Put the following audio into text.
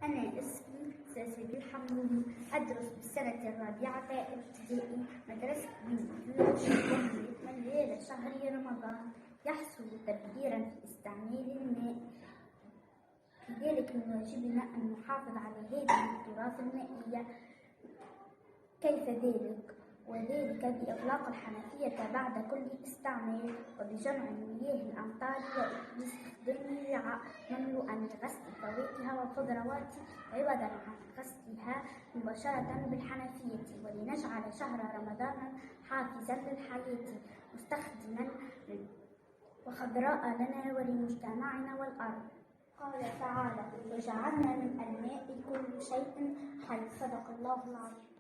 أنا اسمي سيدي حمودي، أدرس بالسنة الرابعة ابتدائي مدرسة من ليلة شهر رمضان يحصل تبذيرا في استعمال الماء. لذلك من واجبنا أن نحافظ على هذه التراث المائية. كيف ذلك؟ وذلك بإغلاق الحنفية بعد كل استعمال، وبجمع مياه الأمطار واستخدام وعاء مملوءا لغسل الفواكه والخضروات عوضا عن غسلها مباشرة بالحنفية، ولنجعل شهر رمضان حافزا للحياة مستخدما وخضراء لنا ولمجتمعنا والأرض. قال تعالى: وجعلنا من الماء كل شيء حي. صدق الله العظيم.